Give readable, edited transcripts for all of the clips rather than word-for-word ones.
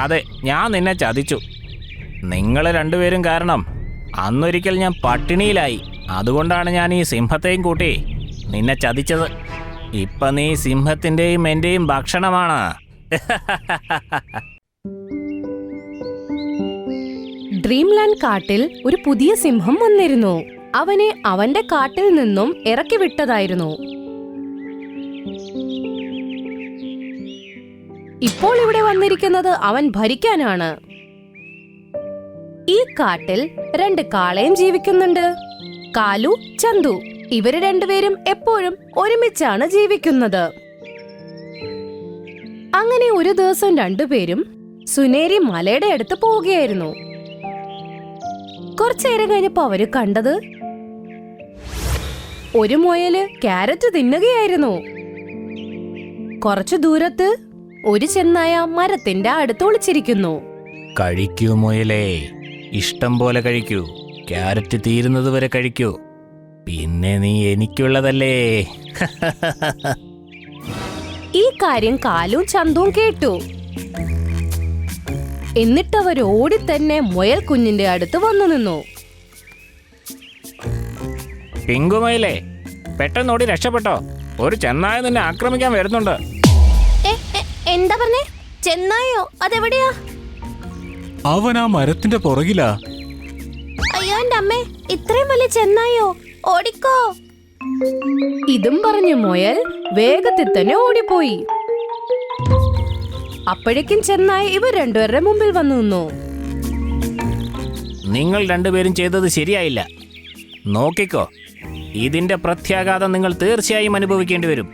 അതെ, ഞാൻ നിന്നെ ചതിച്ചു. നിങ്ങൾ രണ്ടുപേരും കാരണം അന്നൊരിക്കൽ ഞാൻ പട്ടിണിയിലായി. അതുകൊണ്ടാണ് ഞാൻ ഈ സിംഹത്തെയും കൂട്ടി നിന്നെ ചതിച്ചത്. ഇപ്പൊ നീ സിംഹത്തിന്റെയും എന്റെയും ഭക്ഷണമാണ്. ഡ്രീംലാൻഡ് കാട്ടിൽ ഒരു പുതിയ സിംഹം വന്നിരുന്നു. അവനെ അവന്റെ കാട്ടിൽ നിന്നും ഇറക്കി വിട്ടതായിരുന്നു. ഇപ്പോൾ ഇവിടെ വന്നിരിക്കുന്നത് അവൻ ഭരിക്കാനാണ്. ഈ കാട്ടിൽ 2 കാളയും ജീവിക്കുന്നുണ്ട്, കാലു, ചന്തു. ഇവര് രണ്ടുപേരും എപ്പോഴും ഒരുമിച്ചാണ് ജീവിക്കുന്നത്. അങ്ങനെ ഒരു ദിവസം രണ്ടുപേരും സുനേരി മലയുടെ അടുത്ത് പോവുകയായിരുന്നു. കുറച്ചേരം കഴിഞ്ഞപ്പോ അവര് കണ്ടത് ഒരു മുയല് ക്യാരറ്റ് തിന്നുകയായിരുന്നു. കുറച്ചു ദൂരത്ത് ഒരു ചെന്നായ മരത്തിന്റെ അടുത്ത് ഒളിച്ചിരിക്കുന്നു. കഴിക്കൂ മുയലേ, ഇഷ്ടം പോലെ കഴിക്കൂ. ക്യാരറ്റ് തീരുന്നത് വരെ കഴിക്കൂ. പിന്നെ നീ എനിക്കുള്ളതല്ലേ. ഈ കാര്യം കാലും ചന്തുവും കേട്ടു. എന്നിട്ടവർ ഓടി തന്നെ മുയൽ കുഞ്ഞിന്റെ അടുത്ത് വന്നു നിന്നു. പിങ്കുമയിലേ, പെട്ടെന്നോടി രക്ഷപ്പെട്ടോ. ഒരു ചെന്നായ നിന്നെ ആക്രമിക്കാൻ വരുന്നുണ്ട്. എന്താ പറഞ്ഞേ? ചെന്നായോ? അതെവിടെയാ? അവൻ ആ മരത്തിന്റെ പുറകിലാ. അയ്യോ എന്റെ അമ്മേ, ഇത്രയും വലിയ ചെന്നായോ? ഓടിക്കോ. ഇതും പറഞ്ഞു മുയൽ വേഗത്തിൽ തന്നെ ഓടിപ്പോയി. അപ്പോഴേക്കും ചെന്നായ ഇവർ രണ്ടുപേരുടെ മുമ്പിൽ വന്നു നിന്നു. നിങ്ങൾ രണ്ടുപേരും ചെയ്തത് ശരിയായില്ല. നോക്കിക്കോ, ഇതിന്റെ പ്രത്യാഘാതം നിങ്ങൾ തീർച്ചയായും അനുഭവിക്കേണ്ടി വരും.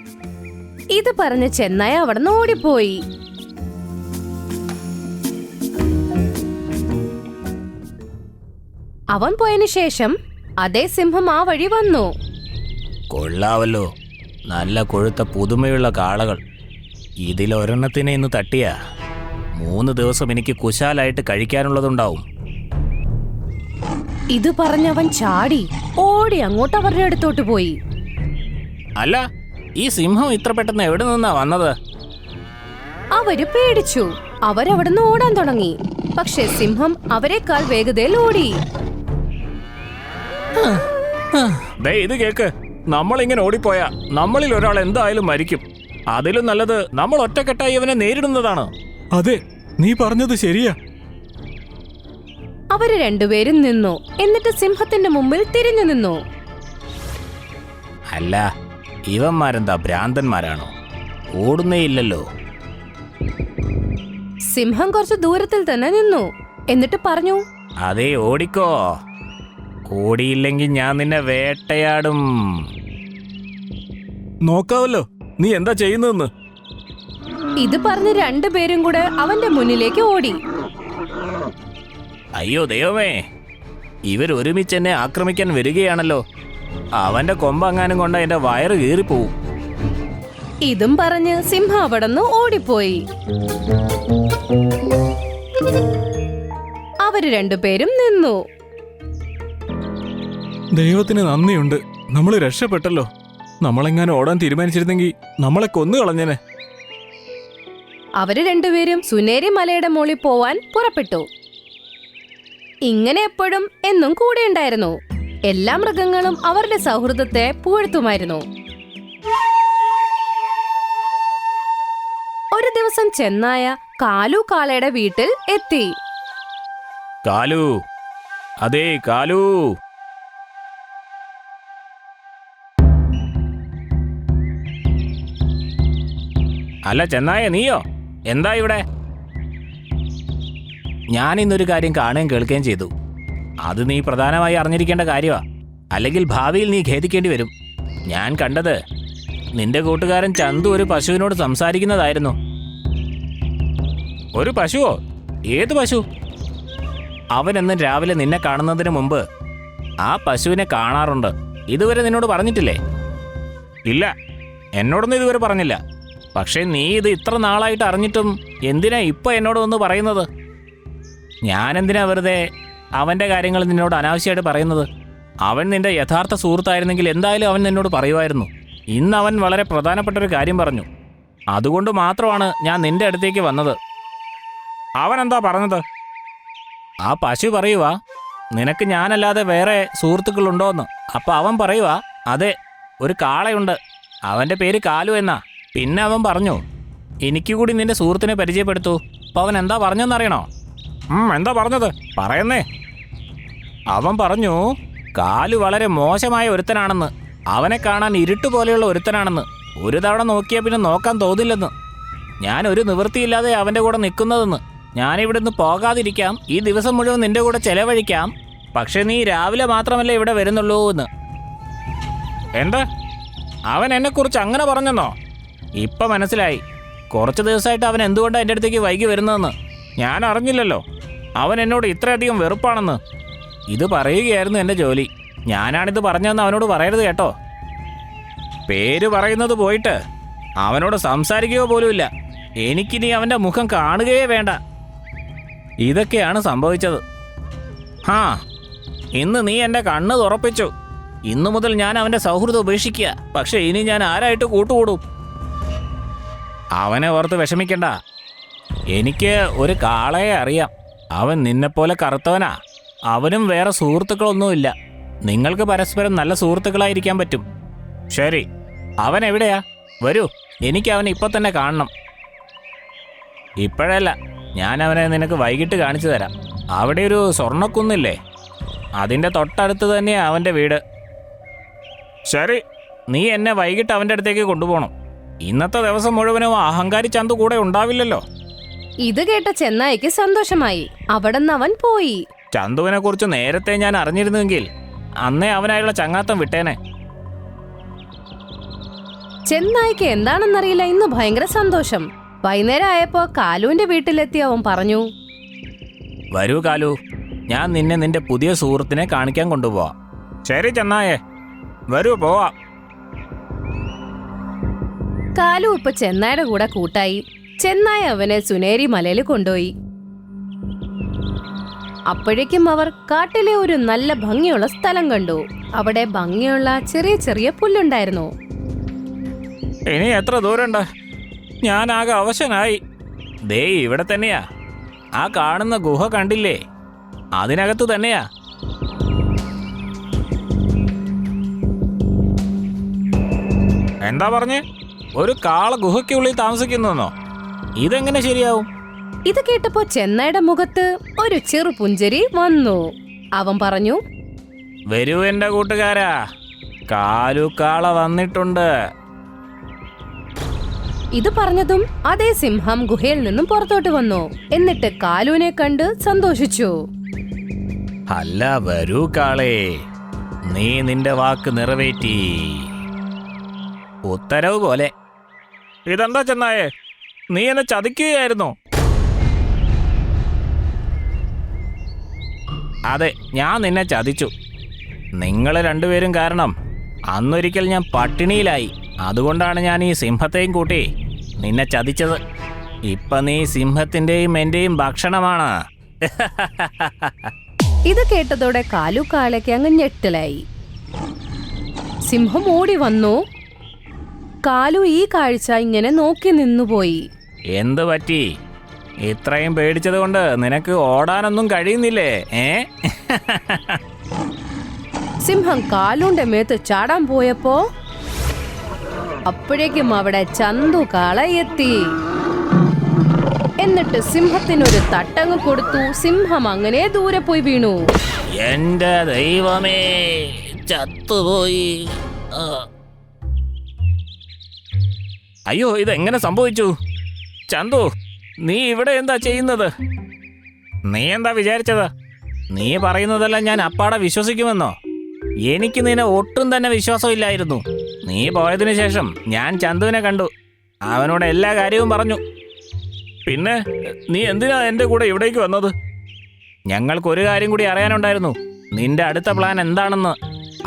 ഇത് പറഞ്ഞ് ചെന്നായ അവിടെ നിന്ന് ഓടിപ്പോയി. അവൻ പോയതിനു ശേഷം അതേ സിംഹം ആ വഴി വന്നു. കൊള്ളാവല്ലോ, നല്ല കൊഴുത്ത പുതുമയുള്ള കാളകൾ. ഇതിലൊരെണ്ണത്തിനെ ഇന്ന് തട്ടിയ 3 ദിവസം എനിക്ക് കുശാലായിട്ട് കഴിക്കാനുള്ളതുണ്ടാവും. ഇത് പറഞ്ഞവൻ ചാടി ഓടി അങ്ങോട്ട് അവരുടെ അടുത്തോട്ട് പോയി. അല്ല, ഈ സിംഹം ഇത്ര പെട്ടെന്ന് എവിടെ നിന്നാ വന്നത്? അവര് പേടിച്ചു. അവരവിടുന്ന് ഓടാൻ തുടങ്ങി. പക്ഷെ സിംഹം അവരെക്കാൾ വേഗതയിൽ ഓടി. ദേ ഇത് കേക്ക്, നമ്മളിങ്ങനെ ഓടിപ്പോയാ നമ്മളിൽ ഒരാൾ എന്തായാലും മരിക്കും. അതിലും നല്ലത് നമ്മൾ ഒറ്റക്കെട്ടായി ഇവനെ നേരിടുന്നതാണ്. അതെ, നീ പറഞ്ഞത് ശരിയാ. അവര് രണ്ടുപേരും നിന്നു. എന്നിട്ട് സിംഹത്തിന്റെ മുമ്പിൽ തിരിഞ്ഞു നിന്നു. അല്ല, ഇവന്മാരെന്താ ഭ്രാന്തന്മാരാണോ? ഓടുന്നേ ഇല്ലല്ലോ. സിംഹം കുറച്ച് ദൂരത്തിൽ തന്നെ നിന്നു. എന്നിട്ട് പറഞ്ഞു, അതേ, ഓടിക്കോ. ഓടിയില്ലെങ്കിൽ ഞാൻ നിന്നെ വേട്ടയാടും. നോക്കാവല്ലോ നീ എന്താ ചെയ്യുന്നതെന്ന്. ഇത് പറഞ്ഞ് രണ്ടുപേരും കൂടെ അവന്റെ മുന്നിലേക്ക് ഓടി. അയ്യോ ദൈവമേ, ഇവരൊരുമിച്ച് എന്നെ ആക്രമിക്കാൻ വരികയാണല്ലോ. അവന്റെ കൊമ്പങ്ങാനും കൊണ്ട് എന്റെ വയറ് കീറിപ്പോവും. ഇതും പറഞ്ഞ് സിംഹം അവിടുന്ന് ഓടിപ്പോയി. അവര് രണ്ടുപേരും നിന്നു. ദൈവത്തിന് നന്ദിയുണ്ട്, നമ്മൾ രക്ഷപ്പെട്ടല്ലോ. നമ്മളെങ്ങാനും ഓടാൻ തീരുമാനിച്ചിരുന്നെങ്കിൽ നമ്മളെ കൊന്നു കളഞ്ഞനെ. അവര് രണ്ടുപേരും സുനേരി മലയുടെ മുകളിൽ പോവാൻ പുറപ്പെട്ടു. ഇങ്ങനെ എപ്പോഴും എന്നും കൂടെ ഉണ്ടായിരുന്നു. എല്ലാ മൃഗങ്ങളും അവരുടെ സൗഹൃദത്തെ പുകഴ്ത്തുമായിരുന്നു. ഒരു ദിവസം ചെന്നായ കാലു കാളയുടെ വീട്ടിൽ എത്തി. കാലു, അതേ കാലു. അല്ല ചെന്നായ, നീയോ? എന്താ ഇവിടെ? ഞാൻ ഇന്നൊരു കാര്യം കാണുകയും കേൾക്കുകയും ചെയ്തു. അത് നീ പ്രധാനമായി അറിഞ്ഞിരിക്കേണ്ട കാര്യമാ, അല്ലെങ്കിൽ ഭാവിയിൽ നീ ഖേദിക്കേണ്ടി വരും. ഞാൻ കണ്ടത് നിന്റെ കൂട്ടുകാരൻ ചന്തു ഒരു പശുവിനോട് സംസാരിക്കുന്നതായിരുന്നു. ഒരു പശുവോ? ഏത് പശു? അവനെന്നും രാവിലെ നിന്നെ കാണുന്നതിന് മുമ്പ് ആ പശുവിനെ കാണാറുണ്ട്. ഇതുവരെ നിന്നോട് പറഞ്ഞിട്ടില്ലേ? ഇല്ല, എന്നോടൊന്നും ഇതുവരെ പറഞ്ഞില്ല. പക്ഷേ നീ ഇത് ഇത്ര നാളായിട്ട് അറിഞ്ഞിട്ടും എന്തിനാ ഇപ്പൊ എന്നോടൊന്ന് പറയുന്നത്? ഞാനെന്തിനാ വെറുതെ അവന്റെ കാര്യങ്ങൾ നിന്നോട് അനാവശ്യമായിട്ട് പറയുന്നത്? അവൻ നിന്റെ യഥാർത്ഥ സുഹൃത്തായിരുന്നെങ്കിൽ എന്തായാലും അവൻ നിന്നോട് പറയുമായിരുന്നു. ഇന്ന് അവൻ വളരെ പ്രധാനപ്പെട്ട ഒരു കാര്യം പറഞ്ഞു. അതുകൊണ്ട് മാത്രമാണ് ഞാൻ നിന്റെ അടുത്തേക്ക് വന്നത്. അവനെന്താ പറഞ്ഞത്? ആ പശു പറയുവാ നിനക്ക് ഞാനല്ലാതെ വേറെ സുഹൃത്തുക്കളുണ്ടോന്ന്. അപ്പൊ അവൻ പറയുവാ അതെ, ഒരു കാളയുണ്ട്, അവന്റെ പേര് കാലു എന്നാ. പിന്നെ അവൻ പറഞ്ഞു എനിക്ക് കൂടി നിന്റെ സുഹൃത്തിനെ പരിചയപ്പെടുത്തൂ. അപ്പൊ അവൻ എന്താ പറഞ്ഞെന്നറിയണോ? എന്താ പറഞ്ഞത്? പറയുന്നേ. അവൻ പറഞ്ഞു കാലു വളരെ മോശമായ ഒരുത്തനാണെന്ന്, അവനെ കാണാൻ ഇരുട്ട് പോലെയുള്ള ഒരുത്തനാണെന്ന്, ഒരു തവണ നോക്കിയാൽ പിന്നെ നോക്കാൻ തോന്നില്ലെന്ന്, ഞാൻ ഒരു നിവൃത്തിയില്ലാതെ അവൻ്റെ കൂടെ നിൽക്കുന്നതെന്ന്, ഞാനിവിടുന്ന് പോകാതിരിക്കാം, ഈ ദിവസം മുഴുവൻ നിന്റെ കൂടെ ചെലവഴിക്കാം, പക്ഷെ നീ രാവിലെ മാത്രമല്ലേ ഇവിടെ വരുന്നുള്ളൂ എന്ന്. എന്താ അവൻ എന്നെക്കുറിച്ച് അങ്ങനെ പറഞ്ഞെന്നോ? ഇപ്പം മനസ്സിലായി കുറച്ച് ദിവസമായിട്ട് അവൻ എന്തുകൊണ്ടാണ് എൻ്റെ അടുത്തേക്ക് വൈകി വരുന്നതെന്ന്. ഞാൻ അറിഞ്ഞില്ലല്ലോ അവൻ എന്നോട് ഇത്രയധികം വെറുപ്പാണെന്ന്. ഇത് പറയുകയായിരുന്നു എൻ്റെ ജോലി. ഞാനാണിത് പറഞ്ഞതെന്ന് അവനോട് പറയരുത് കേട്ടോ. പേര് പറയുന്നത് പോയിട്ട് അവനോട് സംസാരിക്കുക പോലുമില്ല. എനിക്കിനി അവൻ്റെ മുഖം കാണുകയേ വേണ്ട. ഇതൊക്കെയാണ് സംഭവിച്ചത്. ഇന്ന് നീ എൻ്റെ കണ്ണ് തുറപ്പിച്ചു. ഇന്നു മുതൽ ഞാൻ അവൻ്റെ സൗഹൃദം ഉപേക്ഷിക്കുക. പക്ഷെ ഇനി ഞാൻ ആരായിട്ട് കൂട്ടുകൂടും? അവനെ ഓർത്ത് വിഷമിക്കണ്ട. എനിക്ക് ഒരു കാളയെ അറിയാം. അവൻ നിന്നെപ്പോലെ കറുത്തവനാ. അവനും വേറെ സുഹൃത്തുക്കളൊന്നുമില്ല. നിങ്ങൾക്ക് പരസ്പരം നല്ല സുഹൃത്തുക്കളായിരിക്കാൻ പറ്റും. ശരി, അവൻ എവിടെയാ? വരൂ, എനിക്ക് അവനെ ഇപ്പം തന്നെ കാണണം. ഇപ്പോഴല്ല, ഞാൻ അവനെ നിനക്ക് വൈകിട്ട് കാണിച്ചു തരാം. അവിടെ ഒരു സ്വർണ്ണക്കുന്നില്ലേ, അതിൻ്റെ തൊട്ടടുത്ത് തന്നെയാ അവൻ്റെ വീട്. ശരി, നീ എന്നെ വൈകിട്ട് അവൻ്റെ അടുത്തേക്ക് കൊണ്ടുപോകണം. ഇന്നത്തെ ദിവസം മുഴുവനും അഹങ്കാരി ചന്തു കൂടെ ഉണ്ടാവില്ലല്ലോ. ഇത് കേട്ട ചെന്നായിക്ക് സന്തോഷമായി. അവിടെന്ന് അവൻ പോയി. ചന്തുവിനെ കുറിച്ച് നേരത്തെ ഞാൻ അറിഞ്ഞിരുന്നെങ്കിൽ അന്നേ അവനായുള്ള ചങ്ങാത്തം വിട്ടേനെ. ചെന്നായിക്ക് എന്താണെന്നറിയില്ല, ഇന്ന് ഭയങ്കര സന്തോഷം. വൈകുന്നേരം ആയപ്പോ കാലുവിന്റെ വീട്ടിലെത്തി അവൻ പറഞ്ഞു, വരൂ കാലു, ഞാൻ നിന്നെ നിന്റെ പുതിയ സുഹൃത്തിനെ കാണിക്കാൻ കൊണ്ടുപോവാം. ശരി ചെന്നായേ, വരൂ പോവാം. കാലു ഇപ്പൊ ചെന്നായുടെ കൂടെ കൂട്ടായി. ചെന്നായ അവനെ സുനേരി മലയിൽ കൊണ്ടുപോയി. അപ്പോഴേക്കും അവർ കാട്ടിലെ ഒരു നല്ല ഭംഗിയുള്ള സ്ഥലം കണ്ടു. അവിടെ ഭംഗിയുള്ള ചെറിയ ചെറിയ പുല്ലുണ്ടായിരുന്നു. ഇനി എത്ര ദൂരമുണ്ട്? ഞാനാകെ അവശനായി. ദേ ഇവിടെ തന്നെയാ. ആ കാണുന്ന ഗുഹ കണ്ടില്ലേ, അതിനകത്ത് തന്നെയാ. എന്താ പറഞ്ഞേ? ഒരു കാള ഗുഹയ്ക്കുള്ളിൽ താമസിക്കുന്നോ? ഇതെങ്ങനെ ശരിയാവും? ഇത് കേട്ടപ്പോ ചെന്നായുടെ മുഖത്ത് ഒരു ചെറു പുഞ്ചിരി വന്നു. അവൻ പറഞ്ഞു, വരൂ എന്റെ കൂട്ടുകാരാ, കാലു കാള വന്നിട്ടുണ്ട്. ഇത് പറഞ്ഞതും അതേ സിംഹം ഗുഹയിൽ നിന്നും പുറത്തോട്ട് വന്നു. എന്നിട്ട് കാലുവിനെ കണ്ട് സന്തോഷിച്ചു. അല്ല, വരൂ കാളേ, നീ നിന്റെ വാക്ക് നിറവേറ്റി. ഉത്തരവ് പോലെ. ഇതെന്താ ചെന്നായേ, നീ എന്നെ ചതിക്കുകയായിരുന്നോ? അതെ, ഞാൻ നിന്നെ ചതിച്ചു. നിങ്ങൾ രണ്ടുപേരും കാരണം അന്നൊരിക്കൽ ഞാൻ പട്ടിണിയിലായി. അതുകൊണ്ടാണ് ഞാൻ ഈ സിംഹത്തെയും കൂട്ടി നിന്നെ ചതിച്ചത്. ഇപ്പൊ നീ സിംഹത്തിന്റെയും എന്റെയും ഭക്ഷണമാണ്. ഇത് കേട്ടതോടെ കാലു കാളയ്ക്ക് അങ്ങ് ഞെട്ടലായി. സിംഹം ഓടി വന്നു. കാലു ഈ കാഴ്ച ഇങ്ങനെ നോക്കി നിന്നുപോയി. എന്ത് പറ്റി? ഇത്രയും പേടിച്ചത് കൊണ്ട് നിനക്ക് ഓടാനൊന്നും കഴിയുന്നില്ലേ? സിംഹം കാലുന്റെ മേത്ത് ചാടാൻ പോയപ്പോ അപ്പോഴേക്കും അവിടെ ചന്തു കാള എത്തി. എന്നിട്ട് സിംഹത്തിനൊരു തട്ടങ്ങ് കൊടുത്തു. സിംഹം അങ്ങനെ ദൂരെ പോയി വീണു. എന്റെ ദൈവമേ, ചത്തുപോയി. അയ്യോ, ഇതെങ്ങനെ സംഭവിച്ചു? ചന്തു, നീ ഇവിടെ എന്താ ചെയ്യുന്നത്? നീ എന്താ വിചാരിച്ചത്? നീ പറയുന്നതെല്ലാം ഞാൻ അപ്പാടെ വിശ്വസിക്കുമെന്നോ? എനിക്ക് നിന്നെ ഒട്ടും തന്നെ വിശ്വാസമില്ലായിരുന്നു. നീ പോയതിനു ശേഷം ഞാൻ ചന്തുവിനെ കണ്ടു. അവനോട് എല്ലാ കാര്യവും പറഞ്ഞു. പിന്നെ നീ എന്തിനാ എൻ്റെ കൂടെ ഇവിടേക്ക് വന്നത്? ഞങ്ങൾക്കൊരു കാര്യം കൂടി അറിയാനുണ്ടായിരുന്നു, നിന്റെ അടുത്ത പ്ലാൻ എന്താണെന്ന്.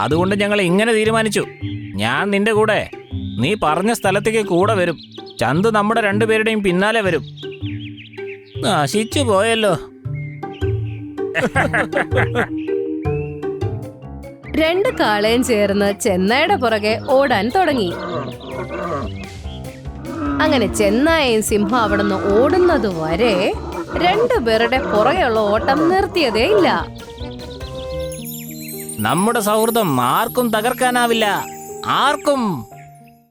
അതുകൊണ്ട് ഞങ്ങൾ ഇങ്ങനെ തീരുമാനിച്ചു. ഞാൻ നിന്റെ കൂടെ നീ പറഞ്ഞ സ്ഥലത്തേക്ക് കൂടെ വരും. ചന്തു നമ്മുടെ രണ്ടുപേരുടെയും പിന്നാലെ വരും. നശിച്ചു പോയല്ലോ. രണ്ട് കാളയും ചേർന്ന് ചെന്നായുടെ പുറകെ ഓടാൻ തുടങ്ങി. അങ്ങനെ ചെന്നായയും സിംഹം അവിടുന്ന് ഓടുന്നത് വരെ രണ്ടുപേരുടെ പുറകെയുള്ള ഓട്ടം നിർത്തിയതേ ഇല്ല. നമ്മുടെ സൗഹൃദം ആർക്കും തകർക്കാനാവില്ല, ആർക്കും.